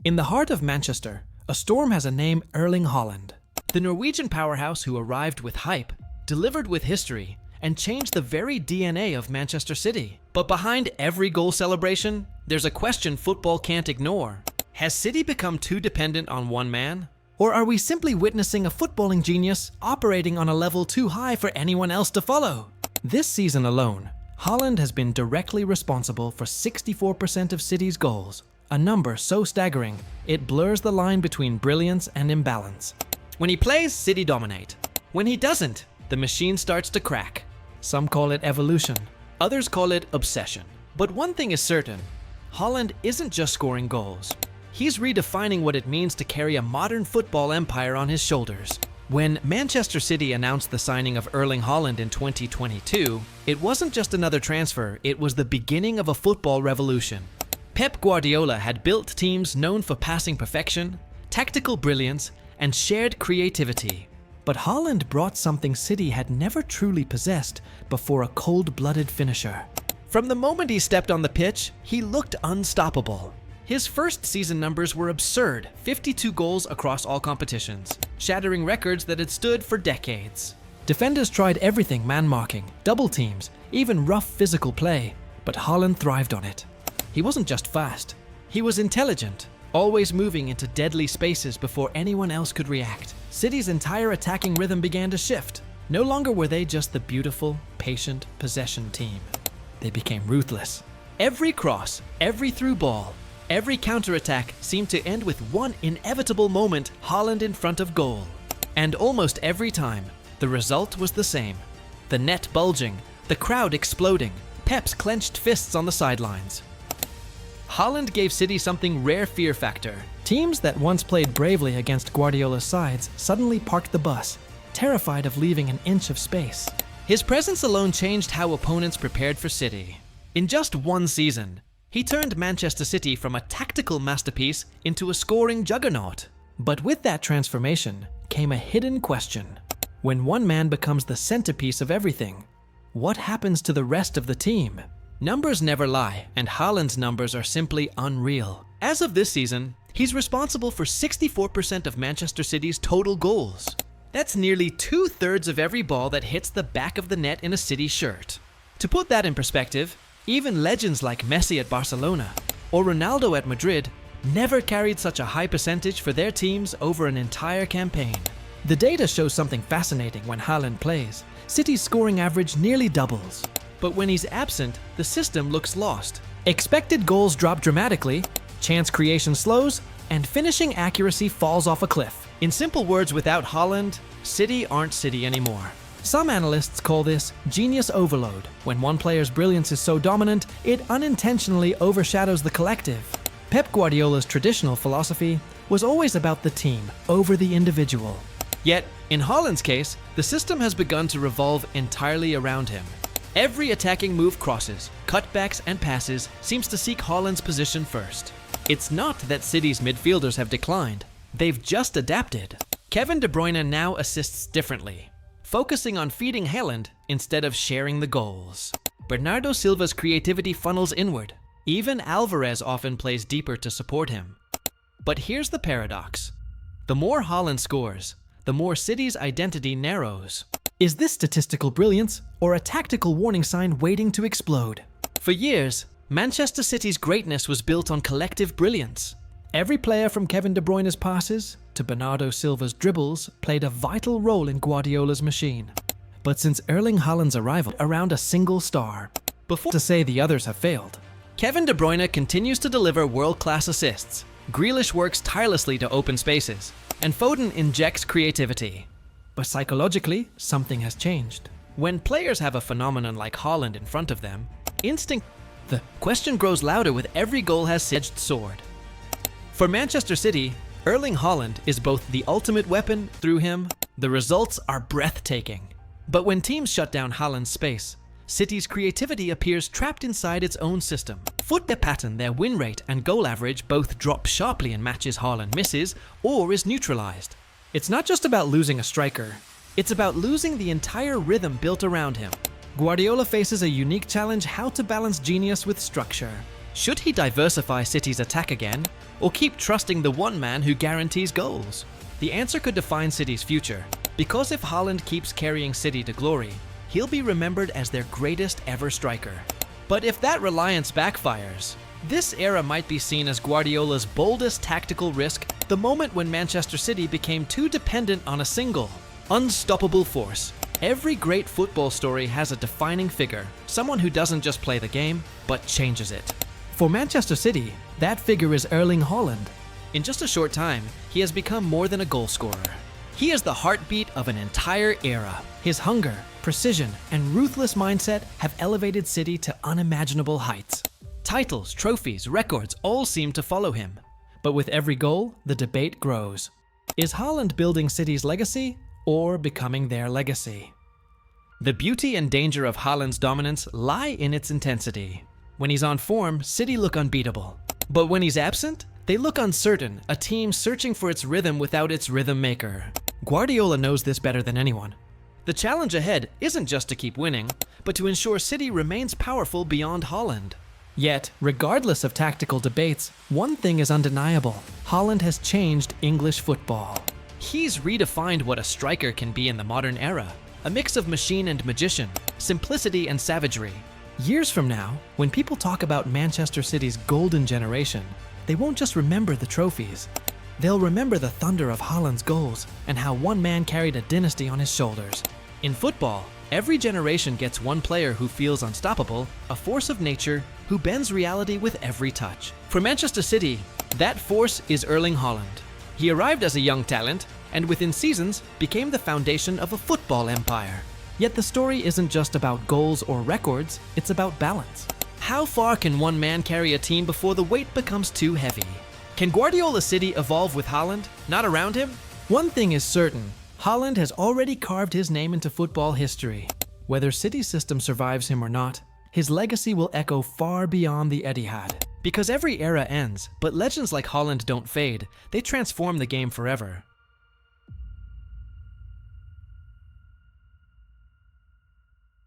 In the heart of Manchester, a storm has a name: Erling Haaland. The Norwegian powerhouse who arrived with hype, delivered with history, and changed the very DNA of Manchester City. But behind every goal celebration, there's a question football can't ignore. Has City become too dependent on one man? Or are we simply witnessing a footballing genius operating on a level too high for anyone else to follow? This season alone, Haaland has been directly responsible for 64% of City's goals, a number so staggering it blurs the line between brilliance and imbalance. When he plays, City dominate. When he doesn't, the machine starts to crack. Some call it evolution, others call it obsession. But one thing is certain, Haaland isn't just scoring goals. He's redefining what it means to carry a modern football empire on his shoulders. When Manchester City announced the signing of Erling Haaland in 2022, it wasn't just another transfer, it was the beginning of a football revolution. Pep Guardiola had built teams known for passing perfection, tactical brilliance, and shared creativity. But Haaland brought something City had never truly possessed before: a cold-blooded finisher. From the moment he stepped on the pitch, he looked unstoppable. His first season numbers were absurd: 52 goals across all competitions, shattering records that had stood for decades. Defenders tried everything: man-marking, double teams, even rough physical play, but Haaland thrived on it. He wasn't just fast, he was intelligent, always moving into deadly spaces before anyone else could react. City's entire attacking rhythm began to shift. No longer were they just the beautiful, patient possession team. They became ruthless. Every cross, every through ball, every counterattack seemed to end with one inevitable moment: Haaland in front of goal. And almost every time, the result was the same. The net bulging, the crowd exploding, Pep's clenched fists on the sidelines. Haaland gave City something rare: fear factor. Teams that once played bravely against Guardiola's sides suddenly parked the bus, terrified of leaving an inch of space. His presence alone changed how opponents prepared for City. In just one season, he turned Manchester City from a tactical masterpiece into a scoring juggernaut. But with that transformation came a hidden question. When one man becomes the centerpiece of everything, what happens to the rest of the team? Numbers never lie, and Haaland's numbers are simply unreal. As of this season, he's responsible for 64% of Manchester City's total goals. That's nearly 2/3 of every ball that hits the back of the net in a City shirt. To put that in perspective, even legends like Messi at Barcelona or Ronaldo at Madrid never carried such a high percentage for their teams over an entire campaign. The data shows something fascinating. When Haaland plays, City's scoring average nearly doubles. But when he's absent, the system looks lost. Expected goals drop dramatically, chance creation slows, and finishing accuracy falls off a cliff. In simple words, without Haaland, City aren't City anymore. Some analysts call this genius overload. When one player's brilliance is so dominant, it unintentionally overshadows the collective. Pep Guardiola's traditional philosophy was always about the team over the individual. Yet, in Haaland's case, the system has begun to revolve entirely around him. Every attacking move, crosses, cutbacks, and passes seems to seek Haaland's position first. It's not that City's midfielders have declined, they've just adapted. Kevin De Bruyne now assists differently, focusing on feeding Haaland instead of sharing the goals. Bernardo Silva's creativity funnels inward. Even Alvarez often plays deeper to support him. But here's the paradox. The more Haaland scores, the more City's identity narrows. Is this statistical brilliance or a tactical warning sign waiting to explode? For years, Manchester City's greatness was built on collective brilliance. Every player from Kevin De Bruyne's passes to Bernardo Silva's dribbles played a vital role in Guardiola's machine. But since Erling Haaland's arrival, around a single star, before to say the others have failed. Kevin De Bruyne continues to deliver world-class assists. Grealish works tirelessly to open spaces, and Foden injects creativity. But psychologically, something has changed. When players have a phenomenon like Haaland in front of them, the question grows louder with every goal has an edged sword. For Manchester City, Erling Haaland is both the ultimate weapon. Through him, the results are breathtaking. But when teams shut down Haaland's space, City's creativity appears trapped inside its own system. Foot their pattern, their win rate and goal average both drop sharply in matches Haaland misses or is neutralized. It's not just about losing a striker, it's about losing the entire rhythm built around him. Guardiola faces a unique challenge: how to balance genius with structure. Should he diversify City's attack again, or keep trusting the one man who guarantees goals? The answer could define City's future, because if Haaland keeps carrying City to glory, he'll be remembered as their greatest ever striker. But if that reliance backfires, this era might be seen as Guardiola's boldest tactical risk, the moment when Manchester City became too dependent on a single, unstoppable force. Every great football story has a defining figure, someone who doesn't just play the game, but changes it. For Manchester City, that figure is Erling Haaland. In just a short time, he has become more than a goal scorer. He is the heartbeat of an entire era. His hunger, precision, and ruthless mindset have elevated City to unimaginable heights. Titles, trophies, records all seem to follow him. But with every goal, the debate grows. Is Haaland building City's legacy or becoming their legacy? The beauty and danger of Haaland's dominance lie in its intensity. When he's on form, City look unbeatable. But when he's absent, they look uncertain, a team searching for its rhythm without its rhythm maker. Guardiola knows this better than anyone. The challenge ahead isn't just to keep winning, but to ensure City remains powerful beyond Haaland. Yet, regardless of tactical debates, one thing is undeniable. Haaland has changed English football. He's redefined what a striker can be in the modern era. A mix of machine and magician, simplicity and savagery. Years from now, when people talk about Manchester City's golden generation, they won't just remember the trophies. They'll remember the thunder of Haaland's goals and how one man carried a dynasty on his shoulders. In football, every generation gets one player who feels unstoppable, a force of nature who bends reality with every touch. For Manchester City, that force is Erling Haaland. He arrived as a young talent and within seasons became the foundation of a football empire. Yet the story isn't just about goals or records, it's about balance. How far can one man carry a team before the weight becomes too heavy? Can Guardiola City evolve with Haaland, not around him? One thing is certain, Haaland has already carved his name into football history. Whether City's system survives him or not, his legacy will echo far beyond the Etihad. Because every era ends, but legends like Haaland don't fade, they transform the game forever.